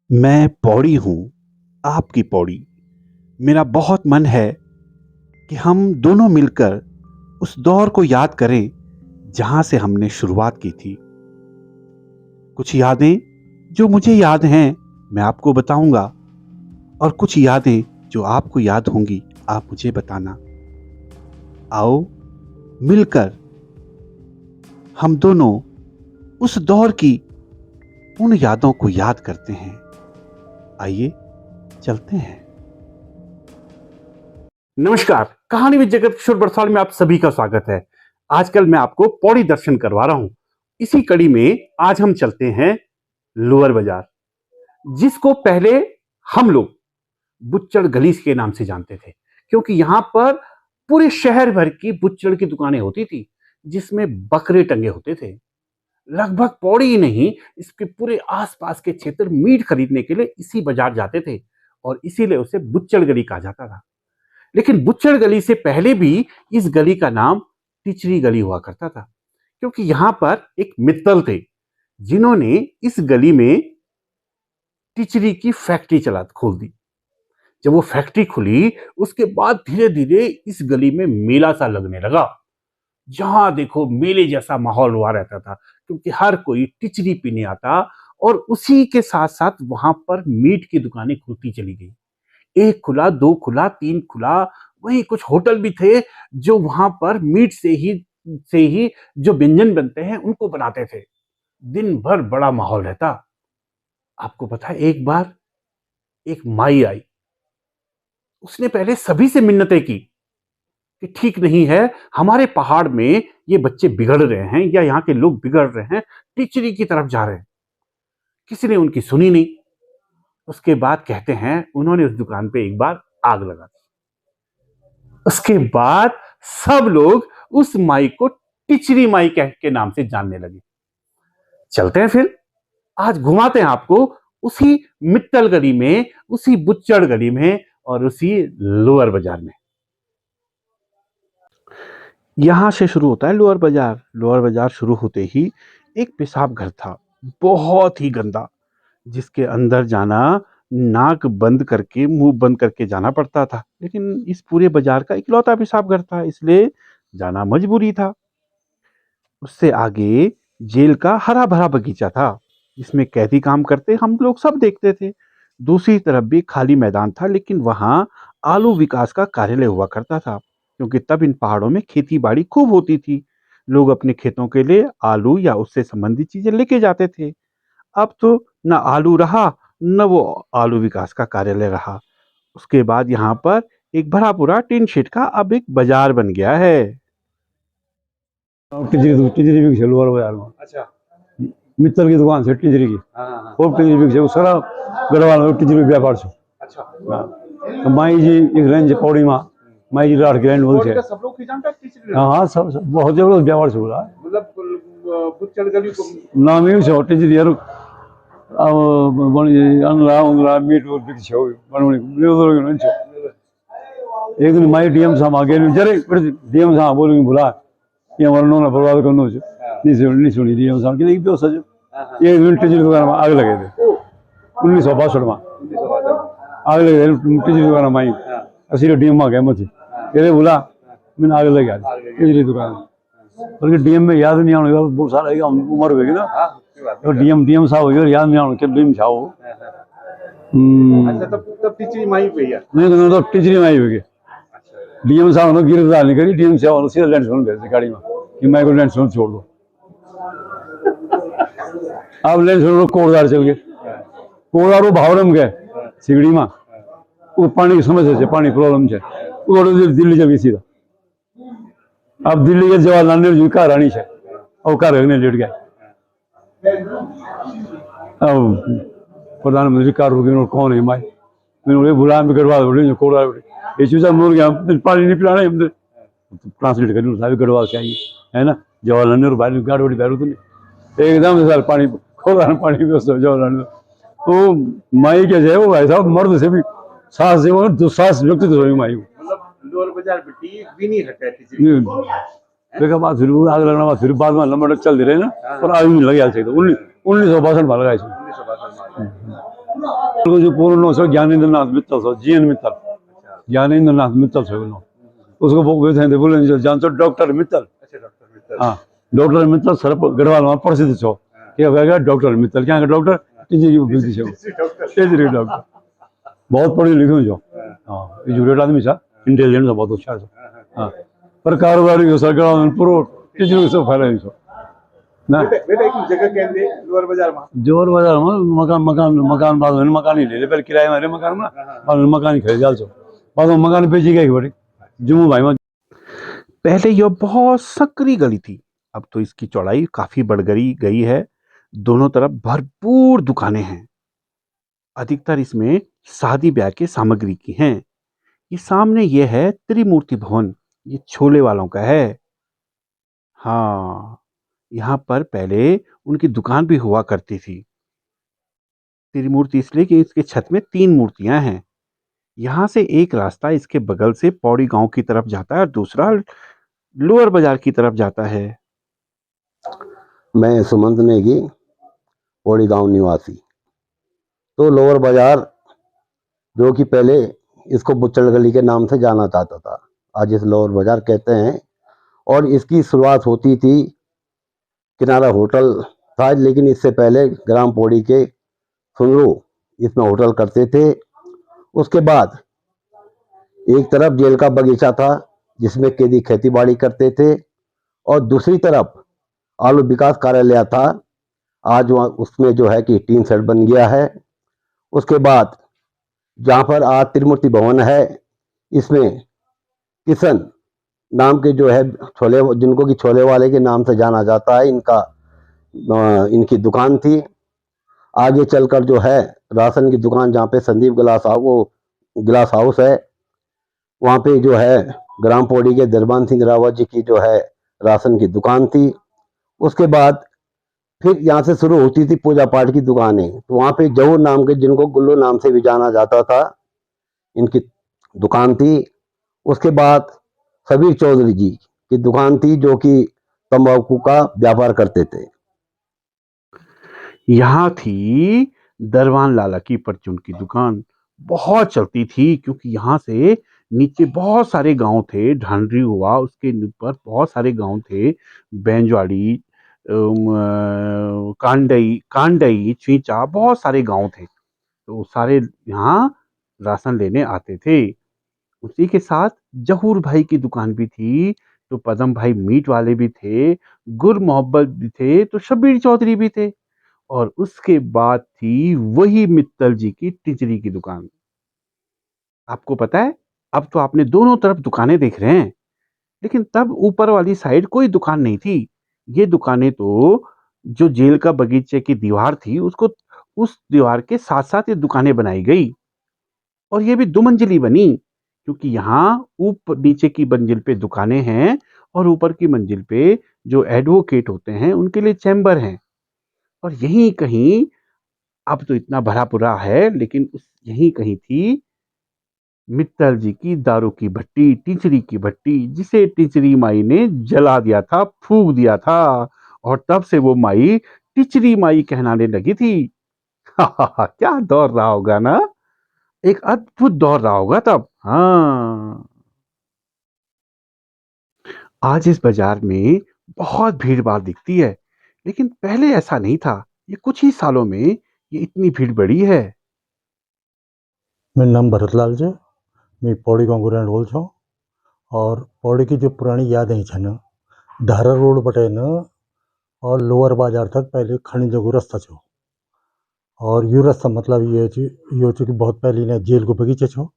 मैं पौड़ी हूँ, आपकी पौड़ी। मेरा बहुत मन है कि हम दोनों मिलकर उस दौर को याद करें जहाँ से हमने शुरुआत की थी। कुछ यादें जो मुझे याद हैं मैं आपको बताऊंगा और कुछ यादें जो आपको याद होंगी आप मुझे बताना। आओ मिलकर हम दोनों उस दौर की उन यादों को याद करते हैं। आइए चलते हैं। नमस्कार, कहानी विद जगत किशोर बरसाल में आप सभी का स्वागत है। आजकल मैं आपको पौड़ी दर्शन करवा रहा हूं। इसी कड़ी में आज हम चलते हैं लोअर बाजार, जिसको पहले हम लोग बुच्चड़ गली के नाम से जानते थे, क्योंकि यहां पर पूरे शहर भर की बुच्चड़ की दुकानें होती थी, जिसमें बकरे टंगे होते थे। लगभग पौड़ी ही नहीं, इसके पूरे आसपास के क्षेत्र मीट खरीदने के लिए इसी बाजार जाते थे और इसीलिए उसे बुच्चड़ गली कहा जाता था। लेकिन बुच्चड़ गली से पहले भी इस गली का नाम टिचरी गली हुआ करता था, क्योंकि यहां पर एक मित्तल थे जिन्होंने इस गली में टिचरी की फैक्ट्री चला खोल दी। जब वो फैक्ट्री खुली उसके बाद धीरे धीरे इस गली में मेला सा लगने लगा। जहां देखो मेले जैसा माहौल हुआ रहता था, क्योंकि हर कोई टिचरी पीने आता और उसी के साथ साथ वहां पर मीट की दुकानें खुलती चली गई। एक खुला, दो खुला, तीन खुला, वहीं कुछ होटल भी थे जो वहां पर मीट से ही जो व्यंजन बनते हैं उनको बनाते थे। दिन भर बड़ा माहौल रहता। आपको पता है, एक बार एक माई आई। उसने पहले सभी से मिन्नतें की कि ठीक नहीं है, हमारे पहाड़ में ये बच्चे बिगड़ रहे हैं या यहाँ के लोग बिगड़ रहे हैं, टिचरी की तरफ जा रहे हैं। किसी ने उनकी सुनी नहीं। उसके बाद कहते हैं उन्होंने उस दुकान पे एक बार आग लगा दी। उसके बाद सब लोग उस माई को टिचरी माई के नाम से जानने लगे। चलते हैं फिर, आज घुमाते हैं आपको उसी मित्तल गली में, उसी बुच्चड़ गली में और उसी लोअर बाजार में। यहां से शुरू होता है लोअर बाजार। लोअर बाजार शुरू होते ही एक पेशाब घर था, बहुत ही गंदा, जिसके अंदर जाना नाक बंद करके, मुंह बंद करके जाना पड़ता था। लेकिन इस पूरे बाजार का इकलौता पेशाब घर था, इसलिए जाना मजबूरी था। उससे आगे जेल का हरा भरा बगीचा था, जिसमें कैदी काम करते हम लोग सब देखते थे। दूसरी तरफ भी खाली मैदान था, लेकिन वहां आलू विकास का कार्यालय हुआ करता था, क्योंकि तब इन पहाड़ों में खेती बाड़ी खूब होती थी। लोग अपने खेतों के लिए आलू या उससे संबंधित चीजें लेके जाते थे। अब तो न आलू रहा, न वो आलू विकास का कार्यालय रहा। उसके बाद यहाँ पर एक भरा पूरा टीन शेड का अब एक बाजार बन गया है। टिजरी टिजरी बिक है लोअर बाजार में। अच्छा। मित्तल की दुकान से टिजरी की हाँ। खूब टिजरी बिक है सारा गढ़वाल में टिजरी व्यापार से। अच्छा। तो माई जी एक रेंज पौड़ी में माई जी रात की रेंज बोल का सब लोग की जानता है टिचरी। हाँ सब बहुत जबरदस्त व्यापार से बोला मतलब बुच्चड़ गली को नाम ही से टिजरी यार। अब बनी अनला उनला मीट और बिक छो बनवणी ले नहीं छो। एक दिन माई डीएम साहब आगे जरे डीएम साहब बोलेंगे बुला ये हमारा नोना बर्बाद करना छो। नहीं सुनी डीएम साहब की नहीं पियो सज। एक दिन टिजरी दुकान में आग लगे थे 1962 में आग लगे थे टिजरी दुकान में माई असली डीएम आ गए मुझे कहते बोला मैंने आग लगा टिजरी दुकान में। बल्कि डीएम में याद नहीं आने बहुत सारा उम्र होगी ना, तो डीएम साहब हो याद नहीं आने डीएम साहब। अच्छा, तब टिचरी माई पे है नहीं तो टिचरी माई होगी। डीएम साहब ने गिरफ्तार नहीं करी, डीएम साहब ने सीधा लैंड भेज दी गाड़ी में कि मैं को लैंड छोड़ दो। अब लैंड कोटदार चल गए। कोटदार वो भावरम गए सिगड़ी में, वो पानी की समस्या है, पानी प्रॉब्लम है, वो दिल्ली चल गई सीधा। अब दिल्ली के जवाहरलाल नेहरू कार आनी है और कार रखने लेट गए। अब प्रधानमंत्री कार रुकी कौन है माई मैंने बुलाया भी करवा दो कोटदार ये चूजा मोर गया पानी नहीं पिलाना है ट्रांसलेट कर गढ़वाल से आई है ना। जवाहरलाल नेहरू भाई गाड़ी वाड़ी बैरू तो नहीं एकदम से साल पानी खोला पानी व्यवस्था जवाहरलाल नेहरू। तो माई क्या है वो भाई साहब मर्द से भी सास से वो दुस्साहस व्यक्ति तो माई मतलब लोअर बाजार बिटी भी नहीं हटा टिचरी देखा बात फिर आग लगना बाद फिर बाद में लंबा चल रहे ना और आग नहीं लगे 1962 में लगा को जो पूर्ण नो सो ज्ञानेंद्र नाथ मित्तल सो जीएन मित्तल ज्ञानेंद्र नाथ मित्तल सो नो उसको वो थे बोले जो जान सो डॉक्टर मित्तल हाँ डॉक्टर मित्तल सर गढ़वाल में प्रसिद्ध छो क्या होगा डॉक्टर मित्तल क्या डॉक्टर टीजी व्यक्ति छो टीजी डॉक्टर बहुत पढ़े लिखे जो हाँ एजुकेटेड आदमी था इंटेलिजेंट था बहुत होशियार था हाँ पर कारोबारी हो सरकार पूरा टीचर सब फैला छो ना बेटा एक जगह कहते लोअर बाजार में जोर बाजार में मकान बाद में मकान ही ले ले पहले किराए में मकान में बाद में मकान ही खरीद डाल छो बाद में मकान बेची गई बड़ी जम्मू भाई में पहले यह बहुत सकरी गली थी, अब तो इसकी चौड़ाई काफी बढ़ गई है। दोनों तरफ भरपूर दुकानें हैं। अधिकतर इसमें शादी ब्याह के सामग्री की हैं। ये सामने ये है त्रिमूर्ति भवन, ये छोले वालों का है। हाँ, यहाँ पर पहले उनकी दुकान भी हुआ करती थी। त्रिमूर्ति इसलिए कि इसके छत में 3 मूर्तियां हैं। यहाँ से एक रास्ता इसके बगल से पौड़ी गांव की तरफ जाता है और दूसरा लोअर बाजार की तरफ जाता है। मैं सुमंत नेगी पौड़ी गांव निवासी। तो लोअर बाजार जो कि पहले इसको बुच्चड़ गली के नाम से जाना जाता था, आज इस लोअर बाजार कहते हैं। और इसकी शुरुआत होती थी किनारा होटल था, लेकिन इससे पहले ग्राम पौड़ी के सुनरो इसमें होटल करते थे। उसके बाद एक तरफ जेल का बगीचा था जिसमें कैदी खेती बाड़ी करते थे और दूसरी तरफ आलू विकास कार्यालय था। आज वहाँ उसमें जो है कि टीन शेड बन गया है। उसके बाद जहाँ पर आज त्रिमूर्ति भवन है, इसमें किशन नाम के जो है छोले, जिनको कि छोले वाले के नाम से जाना जाता है, इनकी दुकान थी। आगे चलकर जो है राशन की दुकान, जहाँ पे संदीप गिलास हाउस है, वहाँ पे जो है ग्राम पौड़ी के दरबान सिंह रावत जी की जो है राशन की दुकान थी। उसके बाद फिर यहाँ से शुरू होती थी पूजा पाठ की दुकानें। तो वहाँ पे जहूर नाम के, जिनको गुल्लू नाम से भी जाना जाता था, इनकी दुकान थी। उसके बाद सबीर चौधरी जी की दुकान थी जो कि तंबाकू का व्यापार करते थे। यहाँ थी दरबान लाला की परचून की दुकान, बहुत चलती थी क्योंकि यहाँ से नीचे बहुत सारे गांव थे। ढांडरी हुआ, उसके ऊपर बहुत सारे गांव थे, बेंजवाड़ी, कांडई, चींचा, बहुत सारे गांव थे। तो सारे यहाँ राशन लेने आते थे। उसी के साथ जहूर भाई की दुकान भी थी, तो पदम भाई मीट वाले भी थे, गुर मोहब्बत भी थे, तो शब्बीर चौधरी भी थे। और उसके बाद थी वही मित्तल जी की टिचरी की दुकान। आपको पता है, अब तो आपने दोनों तरफ दुकानें देख रहे हैं, लेकिन तब ऊपर वाली साइड कोई दुकान नहीं थी। ये दुकानें तो जो जेल का बगीचे की दीवार थी, उसको उस दीवार के साथ साथ ये दुकानें बनाई गई। और ये भी 2 मंजिली बनी, क्योंकि यहाँ ऊपर नीचे की मंजिल पे दुकानें हैं और ऊपर की मंजिल पे जो एडवोकेट होते हैं उनके लिए चैम्बर हैं। और यहीं कहीं, अब तो इतना भरा पूरा है, लेकिन यहीं कहीं थी मित्तल जी की दारू की भट्टी, टिचरी की भट्टी, जिसे टिचरी माई ने जला दिया था, फूंक दिया था। और तब से वो माई टिचरी माई कहलाने लगी थी। क्या दौर रहा होगा ना, एक अद्भुत दौर रहा होगा तब। हाँ, आज इस बाजार में बहुत भीड़ भाड़ दिखती है, लेकिन पहले ऐसा नहीं था। ये कुछ ही सालों में ये इतनी भीड़ बढ़ी है। मेरा नाम भरतलाल छे, मैं पौड़ी गाँव को रहने वालो छूँ। और पौड़ी की जो पुरानी यादें छन, धारा रोड बटे न और लोअर बाजार तक पहले खनिजों को रास्ता छो। और यो रास्ता मतलब ये कि बहुत पहले ने जेल को बगीचे छो।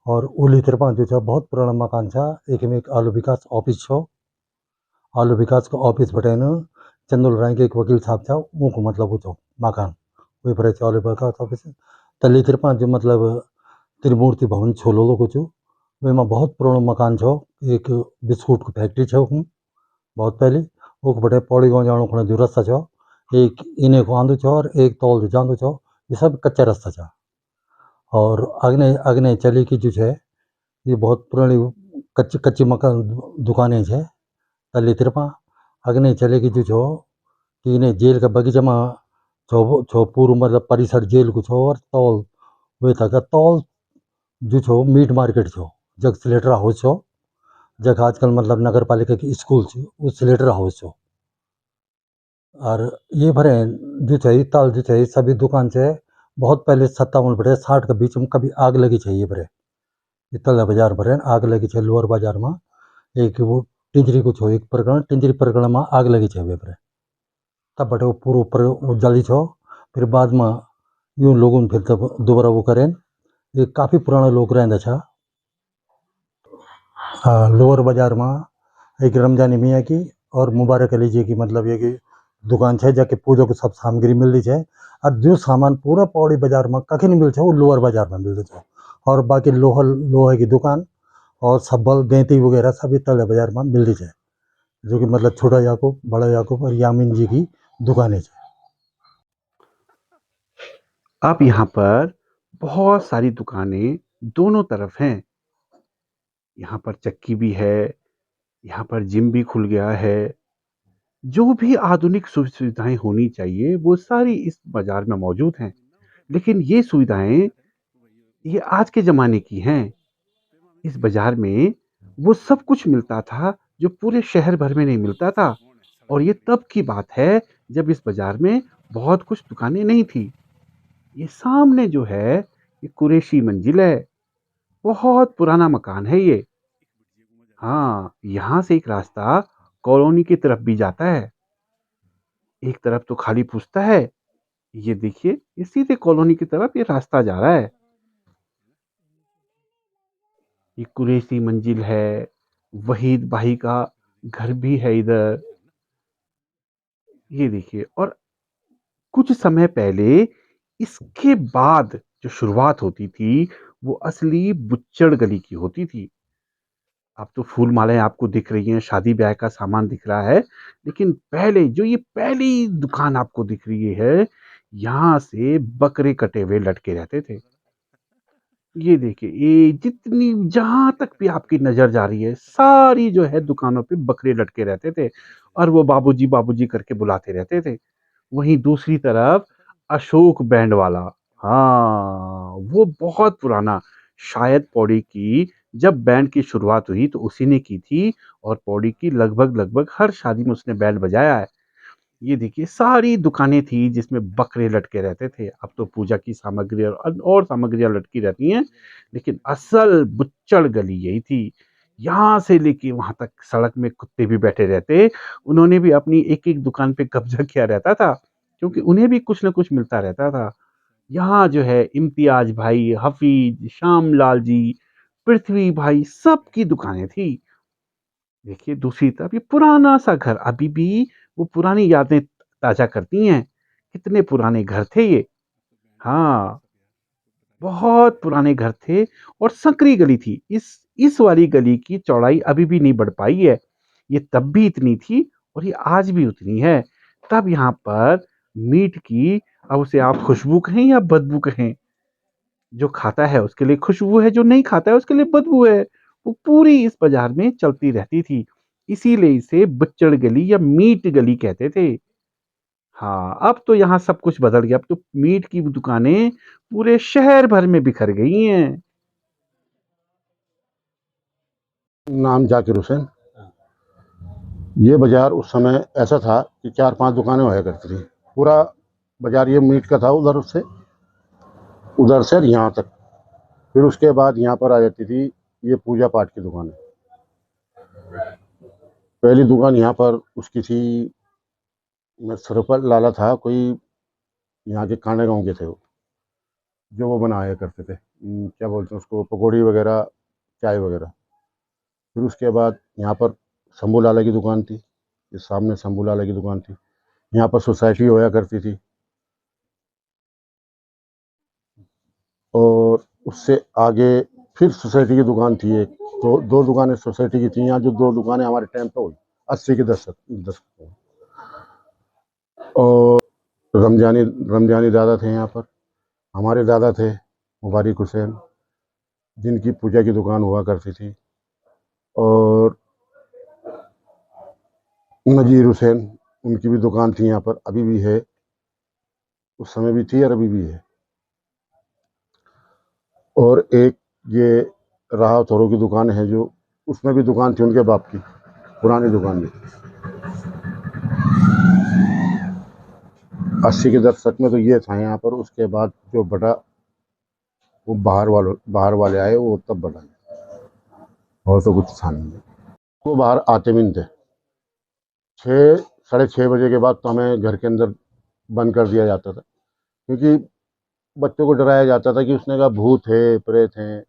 और उली तरफा जो छा बहुत पुराना मकान छा, एक में एक आलू विकास ऑफिस छो। आलू विकास का ऑफिस बटे न चंदुल राय के एक वकील साहब छा, उनको मतलब वो छो मकान वही पर आलू विकास ऑफिस। तली तरफा जो मतलब त्रिमूर्ति भवन छोलो को छो, में बहुत पुरानो मकान छो। एक बिस्कुट को फैक्ट्री छो बहुत पहले। वो बटे पौड़ी गाँव जानो खुणे जो रास्ता छो, एक इने को आंदो छो और एक तौल जो जांदो छो, ये सब कच्चा रास्ता छा। और अग्ने अग्ने चली की जो है ये बहुत पुरानी कच्ची मकान दुकानें छे। तली तरफा अग्ने चले की जो छो कि इन्हें जेल का बगीचा में छो पूर्व मतलब परिसर जेल को छो और तौल वे तक तौल जो छो मीट मार्केट छो जग स्लेटर हाउस छो जग आजकल मतलब नगर पालिका की स्कूल छो वो स्लेटर हाउस छो और ये भरे जो है ताल जो है सभी दुकान से बहुत पहले 57 बटे 60 के बीच में कभी आग लगी चाहिए भरे इतला बाजार भरे आग लगी है लोअर बाजार में एक वो टिंजरी को छो एक प्रकरण टिंजरी प्रकरण में आग लगी है वे भरे तब बटे वो पूरा ऊपर वो जली छो फिर बाद में यूँ लोगों ने फिर तब दोबारा वो करें ये काफ़ी पुराना लोग रहता था हाँ लोअर बाजार में एक रमजानी मियाँ की और मुबारक अली जी की मतलब ये कि दुकान है जाके पूजा को सब सामग्री मिल रही है और जो सामान पूरा पौड़ी बाजार में कहीं नहीं मिलता वो लोअर बाजार में मिल है और बाकी लोहे की दुकान और सब्बल गैंती वगैरह सभी तले बाजार में मिल रही है जो कि मतलब छोटा याकूब बड़ा याकूब और यामिन जी की दुकानें है। अब यहाँ पर बहुत सारी दुकानें दोनों तरफ हैं। यहाँ पर चक्की भी है, यहाँ पर जिम भी खुल गया है। जो भी आधुनिक सुविधाएं होनी चाहिए वो सारी इस बाजार में मौजूद हैं। लेकिन ये सुविधाएं ये आज के ज़माने की हैं। इस बाजार में वो सब कुछ मिलता था जो पूरे शहर भर में नहीं मिलता था। और ये तब की बात है जब इस बाजार में बहुत कुछ दुकानें नहीं थी। ये सामने जो है ये कुरैशी मंजिल है। बहुत पुराना मकान है ये। हाँ, यहाँ से एक रास्ता कॉलोनी की तरफ भी जाता है। एक तरफ तो खाली पूछता है, ये देखिए ये सीधे कॉलोनी की तरफ ये रास्ता जा रहा है। ये कुरैशी मंजिल है, वहीद भाई का घर भी है इधर। ये देखिए और कुछ समय पहले इसके बाद जो शुरुआत होती थी वो असली बुच्चड़ गली की होती थी। अब तो फूल मालाएं आपको दिख रही हैं, शादी ब्याह का सामान दिख रहा है, लेकिन पहले जो ये पहली दुकान आपको दिख रही है, यहाँ से बकरे कटे हुए लटके रहते थे। ये देखिए ये जितनी जहां तक भी आपकी नजर जा रही है सारी जो है दुकानों पे बकरे लटके रहते थे और वो बाबूजी बाबूजी करके बुलाते रहते थे। वहीं दूसरी तरफ अशोक बैंड वाला, हाँ वो बहुत पुराना, शायद पौड़ी की जब बैंड की शुरुआत हुई तो उसी ने की थी और पौड़ी की लगभग लगभग हर शादी में उसने बैंड बजाया है। ये देखिए सारी दुकानें थी जिसमें बकरे लटके रहते थे। अब तो पूजा की सामग्री और सामग्रियां लटकी रहती हैं, लेकिन असल बुच्चड़ गली यही थी। यहाँ से लेके वहां तक सड़क में कुत्ते भी बैठे रहते। उन्होंने भी अपनी एक एक दुकान पे कब्जा किया रहता था क्योंकि उन्हें भी कुछ ना कुछ मिलता रहता था। यहाँ जो है इम्तियाज भाई, हफीज, श्यामलाल जी, पृथ्वी भाई सबकी दुकानें थी। देखिए दूसरी तरफ ये पुराना सा घर अभी भी वो पुरानी यादें ताजा करती हैं। कितने पुराने घर थे ये। हाँ, बहुत पुराने घर थे और संकरी गली थी। इस वाली गली की चौड़ाई अभी भी नहीं बढ़ पाई है। ये तब भी इतनी थी और ये आज भी उतनी है। तब यहाँ पर मीट की, अब उसे आप खुशबू कहें या बदबू कहें, जो खाता है उसके लिए खुशबू है, जो नहीं खाता है उसके लिए बदबू है। वो पूरी इस बाजार में चलती रहती थी। इसीलिए इसे बच्चड़ गली या मीट गली कहते थे। हाँ, अब तो यहाँ सब कुछ बदल गया। अब तो मीट की दुकानें पूरे शहर भर में बिखर गई हैं। नाम जाकिर हुसैन। ये बाजार उस समय ऐसा था कि 4-5 दुकानें होया करती थी। पूरा बाजार ये मीट का था, उधर से यहाँ तक। फिर उसके बाद यहाँ पर आ जाती थी ये पूजा पाठ की दुकानें। पहली दुकान यहाँ पर उसकी थी, मैं सरपल लाला था कोई, यहाँ के कांडा गांव के थे वो, जो वो बनाया करते थे, क्या बोलते हैं उसको, पकौड़ी वगैरह, चाय वगैरह। फिर उसके बाद यहाँ पर शंभू लाला की दुकान थी। इस सामने शंभू लाला की दुकान थी। यहाँ पर सोसाइटी होया करती थी। और उससे आगे फिर सोसाइटी की दुकान थी एक। तो दो दुकानें सोसाइटी की थी। यहाँ जो दो दुकानें हमारे टाइम पे हुई 80 के दशक में। और रमजानी रमजानी दादा थे यहाँ पर। हमारे दादा थे मुबारक हुसैन, जिनकी पूजा की दुकान हुआ करती थी। और नजीर हुसैन, उनकी भी दुकान थी यहाँ पर, अभी भी है। उस समय भी थी और अभी भी है। और एक ये राह थोरों की दुकान है, जो उसमें भी दुकान थी उनके बाप की, पुरानी दुकान में। 80 के दशक में तो ये था यहाँ पर। उसके बाद जो बड़ा, वो बाहर वाले आए, वो तब बना, और तो कुछ था नहीं। वो बाहर आते भी नहीं थे। 6 साढ़े 6 बजे के बाद तो हमें घर के अंदर बंद कर दिया जाता था, क्योंकि बच्चों को डराया जाता था कि उसने कहा भूत है, प्रेत हैं,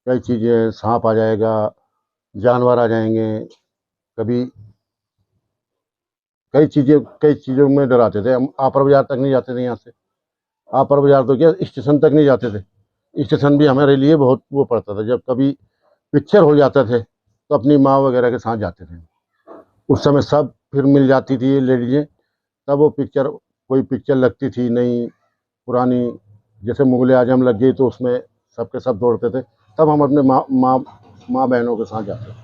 कई चीज़ें, सांप आ जाएगा, जानवर आ जाएंगे, कभी कई चीज़ों में डराते थे। हम आपर बाजार तक नहीं जाते थे यहाँ से। आपर बाजार तो क्या, स्टेशन तक नहीं जाते थे। स्टेशन भी हमारे लिए बहुत वो पड़ता था। जब कभी पिक्चर हो जाते थे तो अपनी माँ वगैरह के साथ जाते थे। उस समय सब फिर मिल जाती थी लेडीजें, तब वो पिक्चर, कोई पिक्चर लगती थी नई पुरानी, जैसे मुगले आजम लग गई तो उसमें सबके सब दौड़ते थे। तब हम अपने माँ बहनों के साथ जाते थे।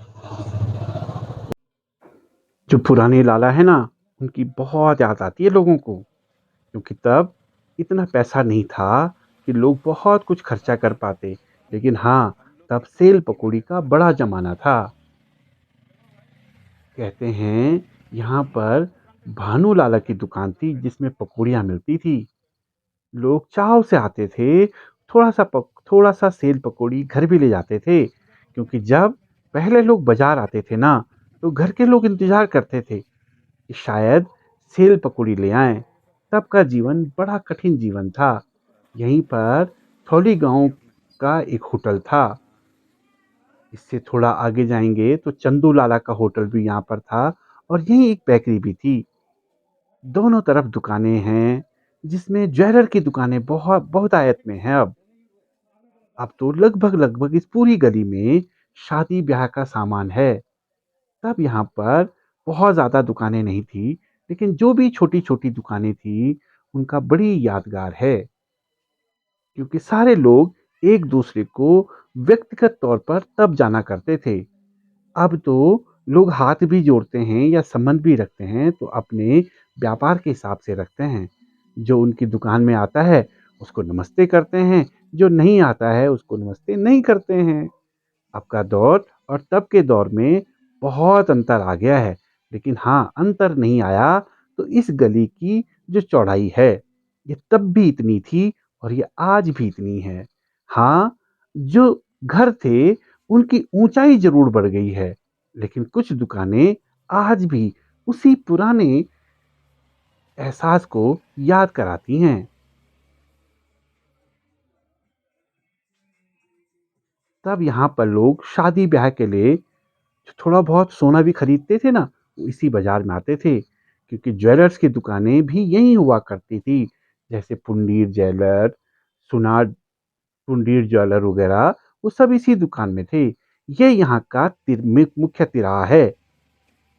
जो पुराने लाला है ना, उनकी बहुत याद आती है लोगों को, क्योंकि तब इतना पैसा नहीं था कि लोग बहुत कुछ खर्चा कर पाते। लेकिन हाँ, तब सेल पकौड़ी का बड़ा जमाना था। कहते हैं यहाँ पर भानु लाला की दुकान थी जिसमें पकौड़ियाँ मिलती थी। लोग चाव से आते थे, थोड़ा सा सेल पकौड़ी घर भी ले जाते थे, क्योंकि जब पहले लोग बाजार आते थे ना, तो घर के लोग इंतजार करते थे कि शायद सेल पकौड़ी ले आएं। तब का जीवन बड़ा कठिन जीवन था। यहीं पर थौली गांव का एक होटल था। इससे थोड़ा आगे जाएंगे तो चंदू लाला का होटल भी यहाँ पर था, और यहीं एक बेकरी भी थी। दोनों तरफ दुकानें हैं, जिसमें ज्वेलर की दुकानें बहुत बहुत आयत में हैं अब तो लगभग लगभग इस पूरी गली में शादी ब्याह का सामान है। तब यहाँ पर बहुत ज़्यादा दुकानें नहीं थी, लेकिन जो भी छोटी छोटी दुकानें थी, उनका बड़ी यादगार है, क्योंकि सारे लोग एक दूसरे को व्यक्तिगत तौर पर तब जाना करते थे। अब तो लोग हाथ भी जोड़ते हैं या संबंध भी रखते हैं तो अपने व्यापार के हिसाब से रखते हैं। जो उनकी दुकान में आता है उसको नमस्ते करते हैं, जो नहीं आता है उसको नमस्ते नहीं करते हैं। अब का दौर और तब के दौर में बहुत अंतर आ गया है। लेकिन हाँ, अंतर नहीं आया तो इस गली की जो चौड़ाई है, ये तब भी इतनी थी और ये आज भी इतनी है। हाँ, जो घर थे उनकी ऊंचाई जरूर बढ़ गई है, लेकिन कुछ दुकानें आज भी उसी पुराने एहसास को याद कराती हैं। तब यहाँ पर लोग शादी ब्याह के लिए जो थोड़ा बहुत सोना भी खरीदते थे ना, वो इसी बाजार में आते थे, क्योंकि ज्वेलर्स की दुकानें भी यहीं हुआ करती थी। जैसे पुंडीर ज्वेलर, सुनार पुंडीर ज्वेलर वगैरह, वो सब इसी दुकान में थे। ये यहाँ का मुख्य तिराहा है।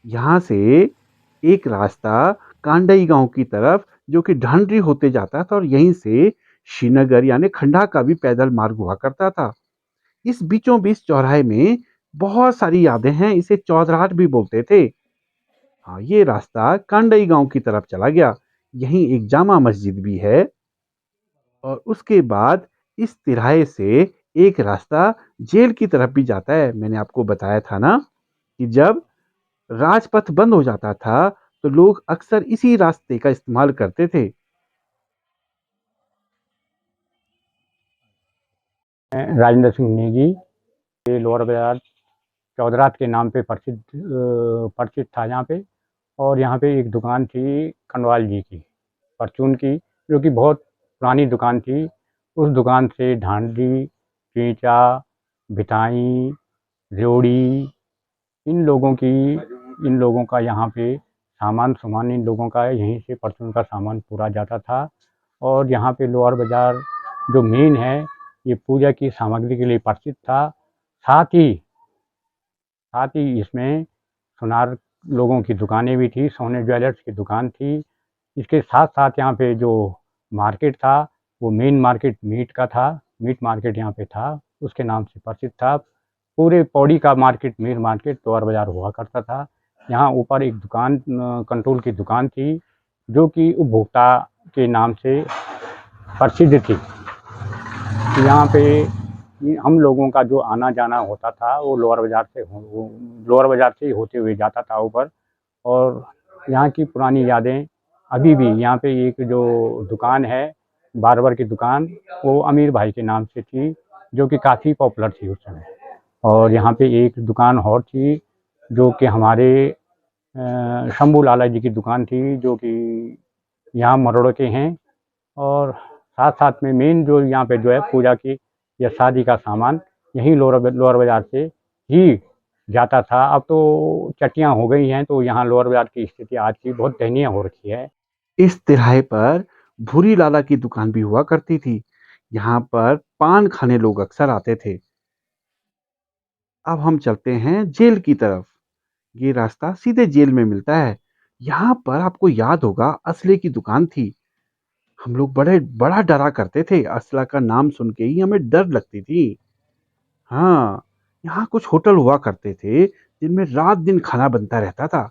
यहाँ से एक रास्ता कांडई गांव की तरफ, जो कि ढांडरी होते जाता था, और यहीं से श्रीनगर यानी खंडा का भी पैदल मार्ग हुआ करता था। इस बीचों बीच चौराहे में बहुत सारी यादें हैं, इसे चौधराट भी बोलते थे। हाँ, ये रास्ता कांडई गांव की तरफ चला गया। यहीं एक जामा मस्जिद भी है, और उसके बाद इस तिराहे से एक रास्ता जेल की तरफ भी जाता है। मैंने आपको बताया था ना कि जब राजपथ बंद हो जाता था तो लोग अक्सर इसी रास्ते का इस्तेमाल करते थे। राजेंद्र सिंह नेगी, ये लोअर बाजार चौधरात के नाम पे परिचित था यहाँ पे। और यहाँ पे एक दुकान थी खंडवाल जी की, परचून की, जो कि बहुत पुरानी दुकान थी। उस दुकान से ढांडी, चींचा, भिठाई, रेवड़ी, इन लोगों का यहाँ पे सामान इन लोगों का यहीं से परचून का सामान पूरा जाता था। और यहाँ पे लोअर बाजार जो मेन है, ये पूजा की सामग्री के लिए परिचित था। साथ ही इसमें सुनार लोगों की दुकानें भी थी, सोने ज्वेलर्स की दुकान थी। इसके साथ साथ यहाँ पे जो मार्केट था, वो मेन मार्केट मीट का था। मीट मार्केट यहाँ पे था, उसके नाम से परिचित था। पूरे पौड़ी का मार्केट, मेन मार्केट लोअर बाजार हुआ करता था। यहाँ ऊपर एक दुकान, कंट्रोल की दुकान थी, जो कि उपभोक्ता के नाम से प्रसिद्ध थी। यहाँ पे हम लोगों का जो आना जाना होता था वो लोअर बाज़ार से ही होते हुए जाता था ऊपर। और यहाँ की पुरानी यादें अभी भी, यहाँ पे एक जो दुकान है बार्बर की दुकान, वो अमीर भाई के नाम से थी, जो कि काफ़ी पॉपुलर थी उस समय। और यहाँ पे एक दुकान और थी जो कि हमारे शंभू लाला जी की दुकान थी, जो कि यहाँ मरोड़ के हैं। और साथ साथ में मेन जो यहाँ पे जो है पूजा की या शादी का सामान यहीं लोअर बाज़ार से ही जाता था। अब तो चट्टियाँ हो गई हैं, तो यहाँ लोअर बाज़ार की स्थिति आज की बहुत दयनीय हो रखी है। इस तिराहे पर भूरी लाला की दुकान भी हुआ करती थी। यहाँ पर पान खाने लोग अक्सर आते थे। अब हम चलते हैं जेल की तरफ। ये रास्ता सीधे जेल में मिलता है। यहाँ पर आपको याद होगा असले की दुकान थी। हम लोग बड़ा डरा करते थे। असला का नाम सुन के ही हमें डर लगती थी। हाँ, यहाँ कुछ होटल हुआ करते थे जिनमें रात दिन खाना बनता रहता था,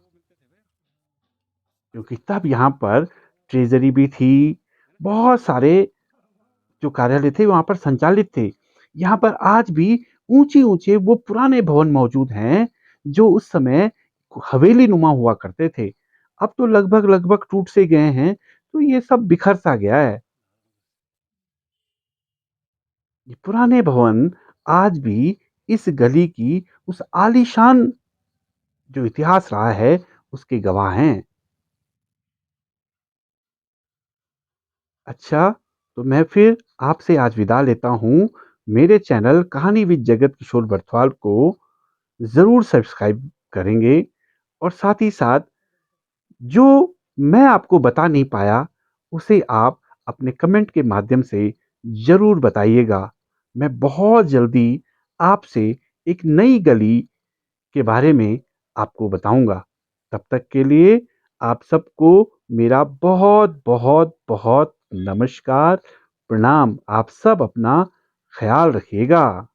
क्योंकि तब यहाँ पर ट्रेजरी भी थी। बहुत सारे जो कार्यालय थे वहाँ पर संचालित थे। यहाँ पर आज भी ऊंचे-ऊंचे वो पुराने भवन मौजूद हैं जो उस समय हवेली नुमा हुआ करते थे। अब तो लगभग टूट से गए हैं, तो ये सब बिखर सा गया है। ये पुराने भवन आज भी इस गली की उस आलीशान जो इतिहास रहा है उसके गवाह हैं। अच्छा, तो मैं फिर आपसे आज विदा लेता हूँ। मेरे चैनल कहानी विद जगत किशोर बरथवाल को ज़रूर सब्सक्राइब करेंगे, और साथ ही साथ जो मैं आपको बता नहीं पाया उसे आप अपने कमेंट के माध्यम से ज़रूर बताइएगा। मैं बहुत जल्दी आपसे एक नई गली के बारे में आपको बताऊंगा। तब तक के लिए आप सबको मेरा बहुत बहुत बहुत नमस्कार, प्रणाम। आप सब अपना ख्याल रखिएगा।